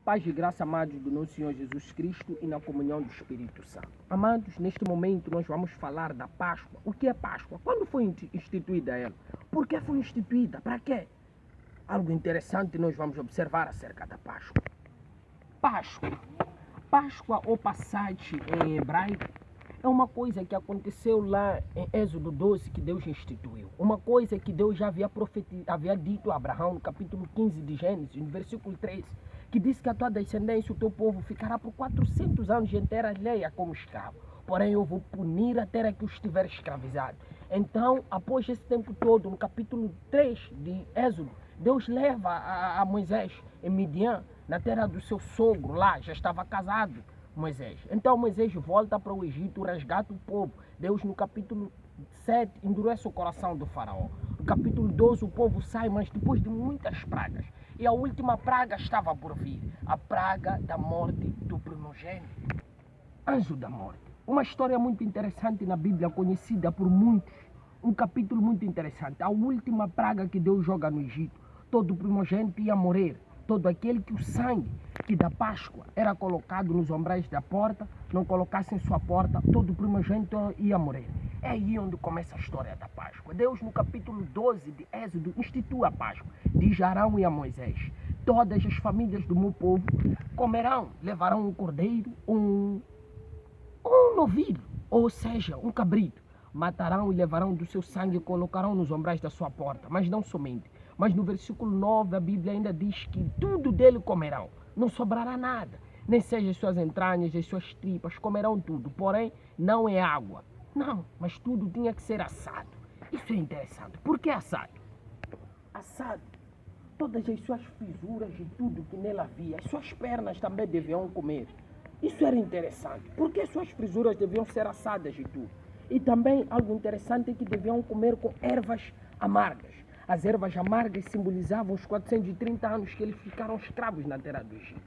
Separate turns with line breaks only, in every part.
Paz e graça, amados do nosso Senhor Jesus Cristo e na comunhão do Espírito Santo. Amados, neste momento nós vamos falar da Páscoa. O que é Páscoa? Quando foi instituída ela? Por que foi instituída? Para quê? Algo interessante nós vamos observar acerca da Páscoa. Páscoa. Páscoa ou passagem em hebraico é uma coisa que aconteceu lá em Êxodo 12 que Deus instituiu. Uma coisa que Deus já havia dito a Abraão no capítulo 15 de Gênesis, no versículo 13, que diz que a tua descendência, o teu povo, ficará por 400 anos em terra alheia como escravo. Porém, eu vou punir a terra que os estiver escravizado. Então, após esse tempo todo, no capítulo 3 de Êxodo, Deus leva a Moisés em Midian, na terra do seu sogro, lá já estava casado Moisés. Então Moisés volta para o Egito, resgata o povo. Deus no capítulo 7 endurece o coração do faraó. No capítulo 12 o povo sai, mas depois de muitas pragas. E a última praga estava por vir, a praga da morte do primogênito. Anjo da morte. Uma história muito interessante na Bíblia, conhecida por muitos. Um capítulo muito interessante. A última praga que Deus joga no Egito. Todo primogênito ia morrer. Todo aquele que o sangue que da Páscoa era colocado nos umbrais da porta, não colocasse em sua porta, todo primogênito ia morrer. É aí onde começa a história da Páscoa. Deus, no capítulo 12 de Êxodo, institui a Páscoa. Diz a Arão e a Moisés: todas as famílias do meu povo comerão, levarão um cordeiro, um novilho, ou seja, um cabrito. Matarão e levarão do seu sangue e colocarão nos umbrais da sua porta, mas não somente. Mas no versículo 9 a Bíblia ainda diz que tudo dele comerão, não sobrará nada, nem seja as suas entranhas, as suas tripas, comerão tudo, porém não é água. Não, mas tudo tinha que ser assado. Isso é interessante. Por que assado? Assado. Todas as suas fisuras e tudo que nela havia, as suas pernas também deviam comer. Isso era interessante. Por que as suas fisuras deviam ser assadas e tudo? E também algo interessante é que deviam comer com ervas amargas. As ervas amargas simbolizavam os 430 anos que eles ficaram escravos na terra do Egito.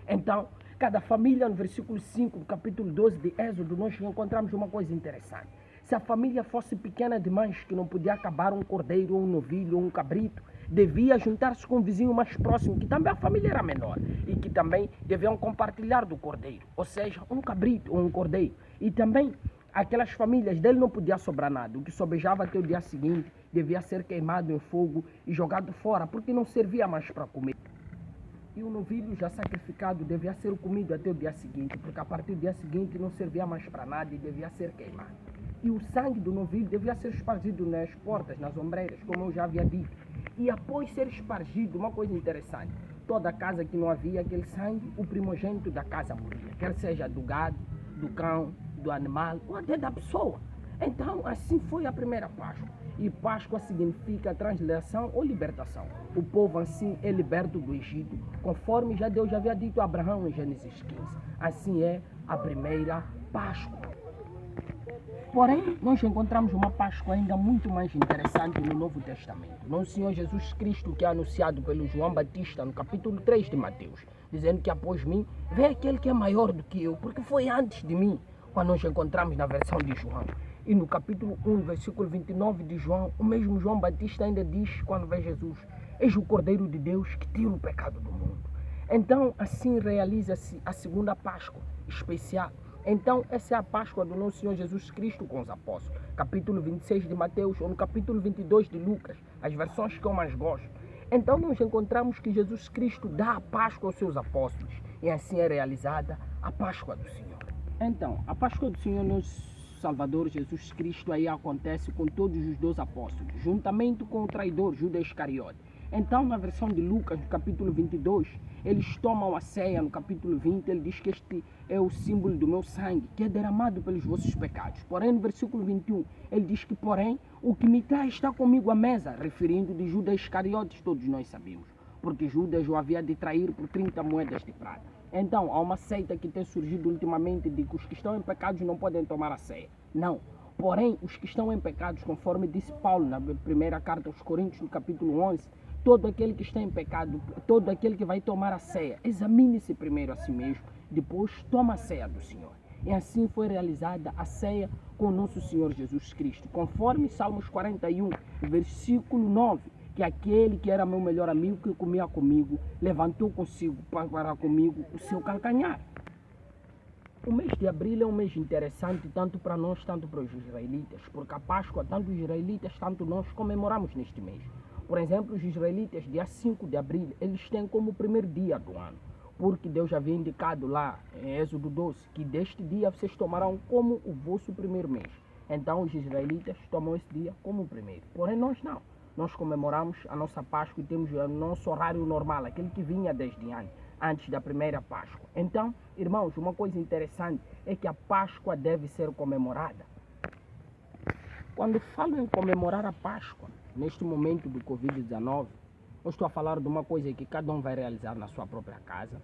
Então, cada família, no versículo 5 do capítulo 12 de Êxodo, nós encontramos uma coisa interessante. Se a família fosse pequena demais, que não podia acabar um cordeiro, um novilho, um cabrito, devia juntar-se com um vizinho mais próximo, que também a família era menor, e que também deviam compartilhar do cordeiro, ou seja, um cabrito ou um cordeiro. E também aquelas famílias dele não podia sobrar nada. O que sobejava até o dia seguinte devia ser queimado em fogo e jogado fora, porque não servia mais para comer. E o novilho já sacrificado devia ser comido até o dia seguinte, porque a partir do dia seguinte não servia mais para nada e devia ser queimado. E o sangue do novilho devia ser espargido nas portas, nas ombreiras, como eu já havia dito. E após ser espargido, uma coisa interessante, toda casa que não havia aquele sangue, o primogênito da casa morria, quer seja do gado, do cão, do animal ou até da pessoa. Então, assim foi a primeira Páscoa. E Páscoa significa translação ou libertação. O povo assim é liberto do Egito, conforme já Deus já havia dito a Abraão em Gênesis 15. Assim é a primeira Páscoa. Porém, nós encontramos uma Páscoa ainda muito mais interessante no Novo Testamento. Nosso Senhor Jesus Cristo, que é anunciado pelo João Batista no capítulo 3 de Mateus, dizendo que após mim vem aquele que é maior do que eu, porque foi antes de mim, quando nós encontramos na versão de João. E no capítulo 1, versículo 29 de João, o mesmo João Batista ainda diz, quando vê Jesus: eis o Cordeiro de Deus que tira o pecado do mundo. Então, assim realiza-se a segunda Páscoa especial. Então, essa é a Páscoa do nosso Senhor Jesus Cristo com os apóstolos. Capítulo 26 de Mateus ou no capítulo 22 de Lucas, as versões que eu mais gosto. Então, nós encontramos que Jesus Cristo dá a Páscoa aos seus apóstolos. E assim é realizada a Páscoa do Senhor. Então, a Páscoa do Senhor, nosso Salvador Jesus Cristo, aí acontece com todos os 12 apóstolos, juntamente com o traidor Judas Iscariote. Então, na versão de Lucas, no capítulo 22, eles tomam a ceia. No capítulo 20, ele diz que este é o símbolo do meu sangue, que é derramado pelos vossos pecados. Porém, no versículo 21, ele diz que, porém, o que me traz está comigo à mesa, referindo de Judas Iscariotes, todos nós sabemos, porque Judas o havia de trair por 30 moedas de prata. Então, há uma seita que tem surgido ultimamente de que os que estão em pecados não podem tomar a ceia. Não. Porém, os que estão em pecados, conforme disse Paulo na primeira carta aos Coríntios, no capítulo 11, todo aquele que está em pecado, todo aquele que vai tomar a ceia, examine-se primeiro a si mesmo, depois toma a ceia do Senhor. E assim foi realizada a ceia com o nosso Senhor Jesus Cristo, conforme Salmos 41, versículo 9, que aquele que era meu melhor amigo, que comia comigo, levantou consigo para parar comigo o seu calcanhar. O mês de abril é um mês interessante tanto para nós, tanto para os israelitas, porque a Páscoa, tanto os israelitas, tanto nós comemoramos neste mês. Por exemplo, os israelitas, dia 5 de abril, eles têm como primeiro dia do ano, porque Deus havia indicado lá em Êxodo 12 que deste dia vocês tomarão como o vosso primeiro mês. Então os israelitas tomam esse dia como o primeiro, porém nós não. Nós comemoramos a nossa Páscoa e temos o nosso horário normal, aquele que vinha desde antes da primeira Páscoa. Então, irmãos, uma coisa interessante é que a Páscoa deve ser comemorada. Quando falo em comemorar a Páscoa, neste momento do Covid-19, eu estou a falar de uma coisa que cada um vai realizar na sua própria casa,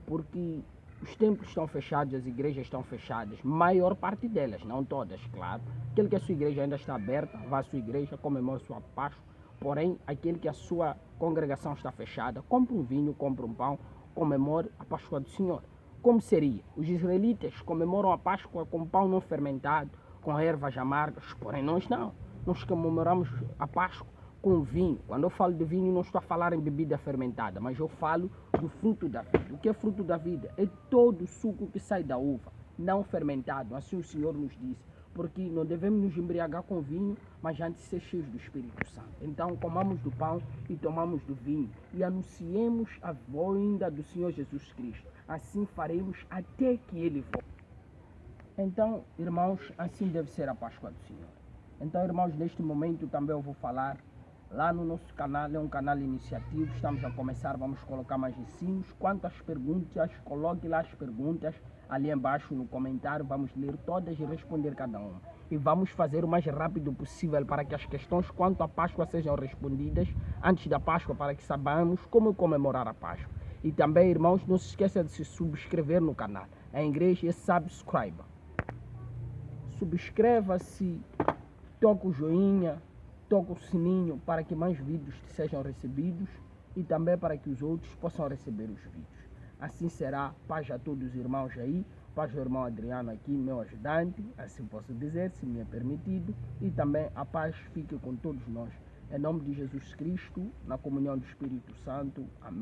porque os templos estão fechados, as igrejas estão fechadas, maior parte delas, não todas, claro. Aquele que a sua igreja ainda está aberta, vá à sua igreja, comemore sua Páscoa, porém, aquele que a sua congregação está fechada, compre um vinho, compre um pão, comemore a Páscoa do Senhor. Como seria? Os israelitas comemoram a Páscoa com pão não fermentado, com ervas amargas, porém nós não. Nós comemoramos a Páscoa com vinho. Quando eu falo de vinho, não estou a falar em bebida fermentada, mas eu falo do fruto da vida. O que é fruto da vida? É todo o suco que sai da uva, não fermentado, assim o Senhor nos disse. Porque não devemos nos embriagar com vinho, mas antes ser cheios do Espírito Santo. Então, comamos do pão e tomamos do vinho e anunciemos a vinda do Senhor Jesus Cristo. Assim faremos até que Ele volte. Então, irmãos, assim deve ser a Páscoa do Senhor. Então, irmãos, neste momento também eu vou falar lá no nosso canal, é um canal iniciativo, estamos a começar, vamos colocar mais ensinos. Quanto às perguntas, coloque lá as perguntas ali embaixo no comentário, vamos ler todas e responder cada uma. E vamos fazer o mais rápido possível para que as questões quanto à Páscoa sejam respondidas antes da Páscoa, para que saibamos como comemorar a Páscoa. E também, irmãos, não se esqueça de se subscrever no canal. Em inglês é subscribe. Subscreva-se, toque o joinha, toque o sininho para que mais vídeos sejam recebidos e também para que os outros possam receber os vídeos. Assim será. Paz a todos os irmãos aí, paz ao irmão Adriano aqui, meu ajudante, assim posso dizer, se me é permitido, e também a paz fique com todos nós. Em nome de Jesus Cristo, na comunhão do Espírito Santo. Amém.